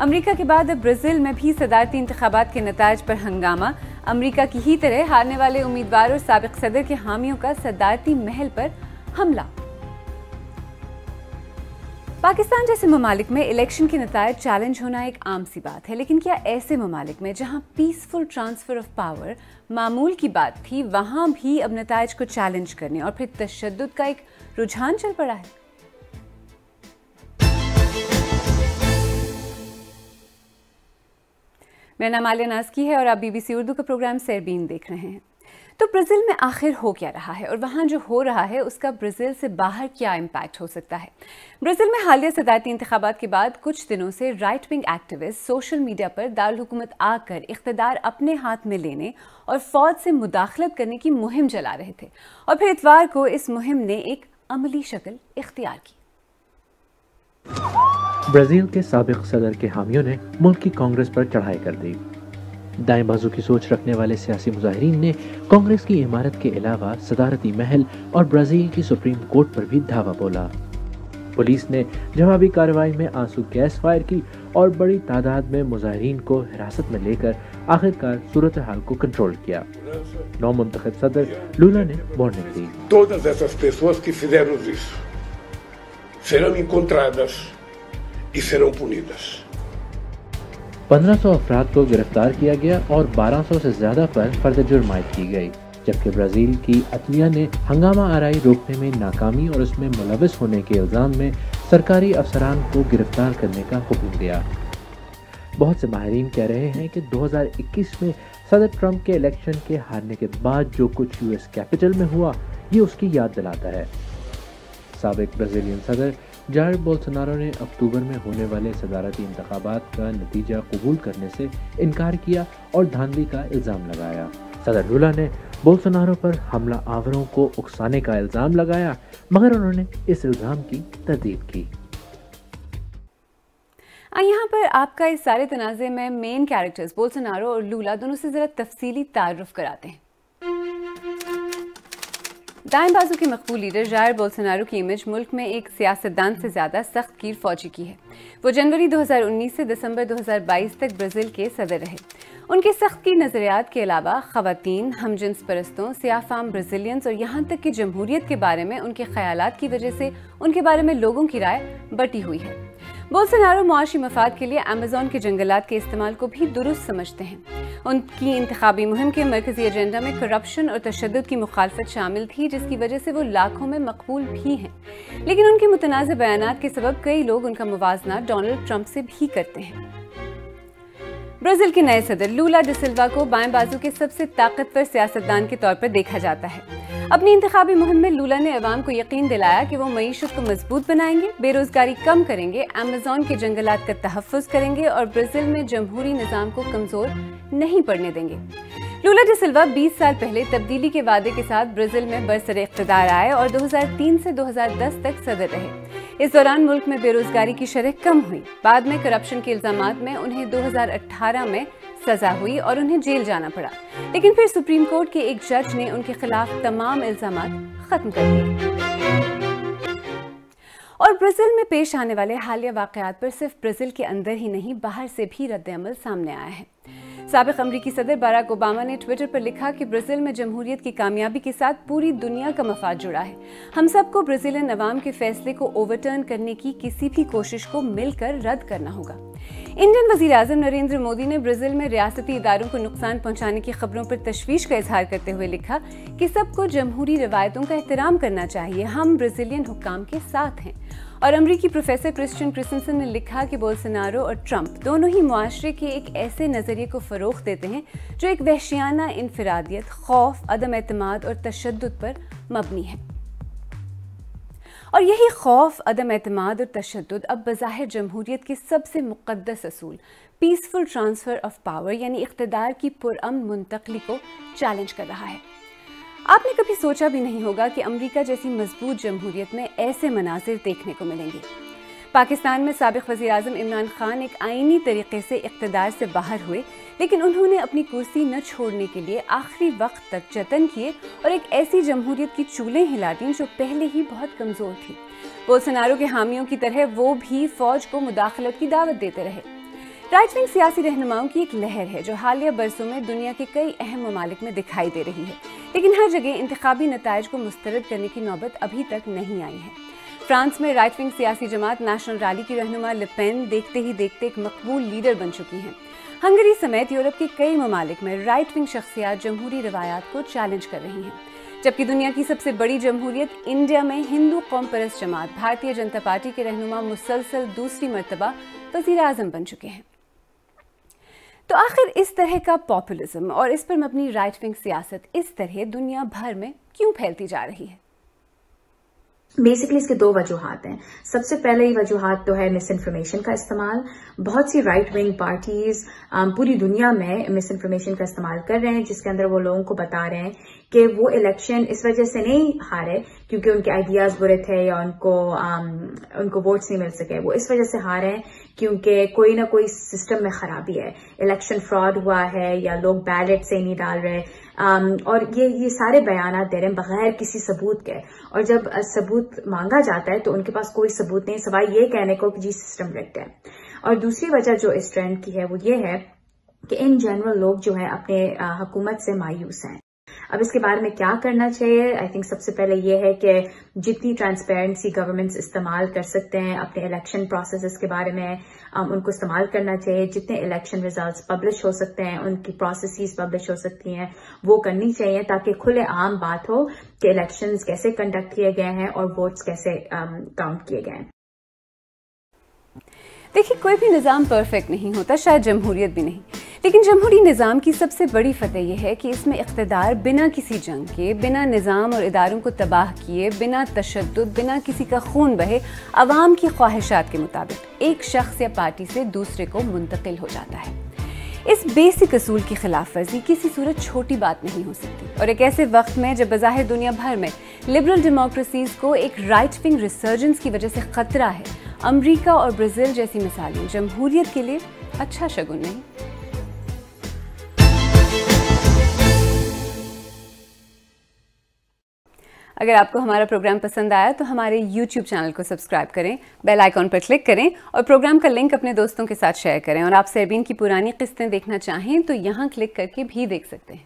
امریکہ کے بعد اب برازیل میں بھی صدارتی انتخابات کے نتائج پر ہنگامہ. امریکہ کی ہی طرح ہارنے والے امیدوار اور سابق صدر کے حامیوں کا صدارتی محل پر حملہ. پاکستان جیسے ممالک میں الیکشن کے نتائج چیلنج ہونا ایک عام سی بات ہے، لیکن کیا ایسے ممالک میں جہاں پیسفل ٹرانسفر آف پاور معمول کی بات تھی، وہاں بھی اب نتائج کو چیلنج کرنے اور پھر تشدد کا ایک رجحان چل پڑا ہے؟ میرا نام عالیہ نازکی ہے اور آپ BBC اردو کا پروگرام سیربین دیکھ رہے ہیں. تو برازیل میں آخر ہو کیا رہا ہے اور وہاں جو ہو رہا ہے اس کا برازیل سے باہر کیا امپیکٹ ہو سکتا ہے؟ برازیل میں حالیہ صدارتی انتخابات کے بعد کچھ دنوں سے right wing activist social media پر دارالحکومت آ کر اقتدار اپنے ہاتھ میں لینے اور فوج سے مداخلت کرنے کی مہم چلا رہے تھے، اور پھر اتوار کو اس مہم نے ایک عملی شکل اختیار کی. برازیل کے سابق صدر کے حامیوں نے ملک کی کانگریس پر چڑھائی کر دی. دائیں بازو کی سوچ رکھنے والے سیاسی مظاہرین نے کانگریس کی عمارت کے علاوہ صدارتی محل اور برازیل کی سپریم کورٹ پر بھی دھاوا بولا. پولیس نے جوابی کارروائی میں آنسو گیس فائر کی اور بڑی تعداد میں مظاہرین کو حراست میں لے کر آخرکار صورتحال کو کنٹرول کیا. نو منتخب صدر لولا نے وارننگ دی. Todas essas pessoas que fizeram isso serão encontradas y serán punidas. 1500 افراد کو گرفتار کیا گیا اور 1200 سے زیادہ پر فرد جرم عائد کی گئی، جبکہ برازیل کی عدلیہ نے ہنگامہ آرائی روکنے میں ناکامی اور اس میں ملوث ہونے کے الزام میں سرکاری افسران کو گرفتار کرنے کا حکم دیا. بہت سے ماہرین کہہ رہے ہیں کہ 2021 میں صدر ٹرمپ کے الیکشن کے ہارنے کے بعد جو کچھ US کیپٹل میں ہوا یہ اس کی یاد دلاتا ہے. سابق برازیلین صدر جائر بولسونارو نے اکتوبر میں ہونے والے صدارتی انتخابات کا نتیجہ قبول کرنے سے انکار کیا اور دھاندلی کا الزام لگایا. صدر لولا نے بولسونارو پر حملہ آوروں کو اکسانے کا الزام لگایا، مگر انہوں نے اس الزام کی تردید کی. یہاں پر آپ کا اس سارے تنازع میں مین کیریکٹرز بولسونارو اور لولا دونوں سے ذرا تفصیلی تعارف کراتے ہیں. دائیں بازو کے مقبول لیڈر جائر بولسونارو کی امیج ملک میں ایک سیاستدان سے زیادہ سخت گیر فوجی کی ہے. وہ جنوری 2019 سے دسمبر 2022 تک برازیل کے صدر رہے. ان کے سخت گیر نظریات کے علاوہ خواتین، ہم جنس پرستوں، سیاہ فام برازیلینز اور یہاں تک کہ جمہوریت کے بارے میں ان کے خیالات کی وجہ سے ان کے بارے میں لوگوں کی رائے بٹی ہوئی ہے. بولسونارو معاشی مفاد کے لیے ایمیزون کے جنگلات کے استعمال کو بھی درست سمجھتے ہیں. ان کی انتخابی مہم کے مرکزی ایجنڈا میں کرپشن اور تشدد کی مخالفت شامل تھی، جس کی وجہ سے وہ لاکھوں میں مقبول بھی ہیں. لیکن ان کے متنازع بیانات کے سبب کئی لوگ ان کا موازنہ ڈونلڈ ٹرمپ سے بھی کرتے ہیں. برازیل کے نئے صدر لولا ڈا سلوا کو بائیں بازو کے سب سے طاقتور سیاستدان کے طور پر دیکھا جاتا ہے. اپنی انتخابی مہم میں لولا نے عوام کو یقین دلایا کہ وہ معیشت کو مضبوط بنائیں گے، بے روزگاری کم کریں گے، ایمیزون کے جنگلات کا تحفظ کریں گے اور برازیل میں جمہوری نظام کو کمزور نہیں پڑنے دیں گے. لولا ڈا سلوا 20 سال پہلے تبدیلی کے وعدے کے ساتھ برازیل میں برسر اقتدار آئے اور 2003 سے 2010 تک صدر رہے. اس دوران ملک میں بے روزگاری کی شرح کم ہوئی. بعد میں کرپشن کے الزامات میں انہیں 2018 میں سزا ہوئی اور انہیں جیل جانا پڑا، لیکن پھر سپریم کورٹ کے ایک جج نے ان کے خلاف تمام الزامات ختم کر دیے. اور برازیل میں پیش آنے والے حالیہ واقعات پر صرف برازیل کے اندر ہی نہیں، باہر سے بھی رد عمل سامنے آیا ہے. سابق امریکی صدر باراک اوباما نے ٹویٹر پر لکھا کہ برازیل میں جمہوریت کی کامیابی کے ساتھ پوری دنیا کا مفاد جڑا ہے. ہم سب کو برازیلین عوام کے فیصلے کو اوورٹرن کرنے کی کسی بھی کوشش کو مل کر رد کرنا ہوگا. انڈین وزیر اعظم نریندر مودی نے برازیل میں ریاستی اداروں کو نقصان پہنچانے کی خبروں پر تشویش کا اظہار کرتے ہوئے لکھا کہ سب کو جمہوری روایتوں کا احترام کرنا چاہیے، ہم برازیلین حکام کے ساتھ ہیں. اور امریکی پروفیسر کرسچن کرسنسن نے لکھا کہ بولسونارو اور ٹرمپ دونوں ہی معاشرے کے ایک ایسے نظریے کو فروغ دیتے ہیں جو ایک وحشیانہ انفرادیت، خوف، عدم اعتماد اور تشدد پر مبنی ہے. اور یہی خوف، عدم اعتماد اور تشدد اب بظاہر جمہوریت کے سب سے مقدس اصول پیسفل ٹرانسفر آف پاور یعنی اقتدار کی پرامن منتقلی کو چیلنج کر رہا ہے. آپ نے کبھی سوچا بھی نہیں ہوگا کہ امریکہ جیسی مضبوط جمہوریت میں ایسے مناظر دیکھنے کو ملیں گے. پاکستان میں سابق وزیر اعظم عمران خان ایک آئینی طریقے سے اقتدار سے باہر ہوئے، لیکن انہوں نے اپنی کرسی نہ چھوڑنے کے لیے آخری وقت تک جتن کیے اور ایک ایسی جمہوریت کی چولیں ہلا دیں جو پہلے ہی بہت کمزور تھی. بولسونارو کے حامیوں کی طرح وہ بھی فوج کو مداخلت کی دعوت دیتے رہے. رائٹ ونگ سیاسی رہنماؤں کی ایک لہر ہے جو حالیہ برسوں میں دنیا کے کئی اہم ممالک میں دکھائی دے رہی ہے، لیکن ہر جگہ انتخابی نتائج کو مسترد کرنے کی نوبت ابھی تک نہیں آئی ہے۔ فرانس میں رائٹ ونگ سیاسی جماعت نیشنل ریلی کی رہنما لپین دیکھتے ہی دیکھتے ایک مقبول لیڈر بن چکی ہیں۔ ہنگری سمیت یورپ کے کئی ممالک میں رائٹ ونگ شخصیات جمہوری روایات کو چیلنج کر رہی ہیں، جبکہ دنیا کی سب سے بڑی جمہوریت انڈیا میں ہندو قوم پرست جماعت بھارتیہ جنتا پارٹی کے رہنما مسلسل دوسری مرتبہ وزیر اعظم بن چکے ہیں۔ تو آخر اس طرح کا پاپولزم اور اس پر مبنی رائٹ ونگ سیاست اس طرح دنیا بھر میں کیوں پھیلتی جا رہی ہے؟ بیسکلی اس کے دو وجوہات ہیں۔ سب سے پہلے یہ وجوہات تو ہے مس انفارمیشن کا استعمال۔ بہت سی رائٹ ونگ پارٹیز پوری دنیا میں مس انفارمیشن کا استعمال کر رہے ہیں، جس کے اندر وہ لوگوں کو بتا رہے ہیں کہ وہ الیکشن اس وجہ سے نہیں ہارے کیونکہ ان کے آئیڈیاز برے تھے یا ان کو ووٹس نہیں مل سکے، وہ اس وجہ سے ہارے ہیں کیونکہ کوئی نہ کوئی سسٹم میں خرابی ہے، الیکشن فراڈ ہوا ہے یا لوگ بیلٹ سے نہیں ڈال رہے، اور یہ سارے بیانات دے رہے ہیں بغیر کسی ثبوت کے۔ اور جب ثبوت مانگا جاتا ہے تو ان کے پاس کوئی ثبوت نہیں سوائے یہ کہنے کو کہ جی سسٹم رگڈ ہے۔ اور دوسری وجہ جو اس ٹرینڈ کی ہے وہ یہ ہے کہ ان جنرل لوگ جو ہیں اپنے حکومت سے مایوس ہیں۔ اب اس کے بارے میں کیا کرنا چاہیے؟ آئی تھنک سب سے پہلے یہ ہے کہ جتنی ٹرانسپیرنسی گورنمنٹس استعمال کر سکتے ہیں اپنے الیکشن پروسیسز کے بارے میں ان کو استعمال کرنا چاہیے۔ جتنے الیکشن ریزلٹس پبلش ہو سکتے ہیں، ان کی پروسیسز پبلش ہو سکتی ہیں، وہ کرنی چاہیے تاکہ کھلے عام بات ہو کہ الیکشنز کیسے کنڈکٹ کیے گئے ہیں اور ووٹس کیسے کاؤنٹ کیے گئے ہیں۔ دیکھیے، کوئی بھی نظام پرفیکٹ نہیں ہوتا، شاید جمہوریت بھی نہیں، لیکن جمہوری نظام کی سب سے بڑی فتح یہ ہے کہ اس میں اقتدار بنا کسی جنگ کے، بنا نظام اور اداروں کو تباہ کیے، بنا تشدد، بنا کسی کا خون بہے، عوام کی خواہشات کے مطابق ایک شخص یا پارٹی سے دوسرے کو منتقل ہو جاتا ہے۔ اس بیسک اصول کی خلاف ورزی کسی صورت چھوٹی بات نہیں ہو سکتی، اور ایک ایسے وقت میں جب بظاہر دنیا بھر میں لبرل ڈیموکریسیز کو ایک رائٹ ونگ ریسرجنس کی وجہ سے خطرہ ہے، امریکہ اور برازیل جیسی مثالیں جمہوریت کے لیے اچھا شگن نہیں۔ اگر آپ کو ہمارا پروگرام پسند آیا تو ہمارے یوٹیوب چینل کو سبسکرائب کریں، بیل آئیکن پر کلک کریں اور پروگرام کا لنک اپنے دوستوں کے ساتھ شیئر کریں، اور آپ سیربین کی پرانی قسطیں دیکھنا چاہیں تو یہاں کلک کر کے بھی دیکھ سکتے ہیں۔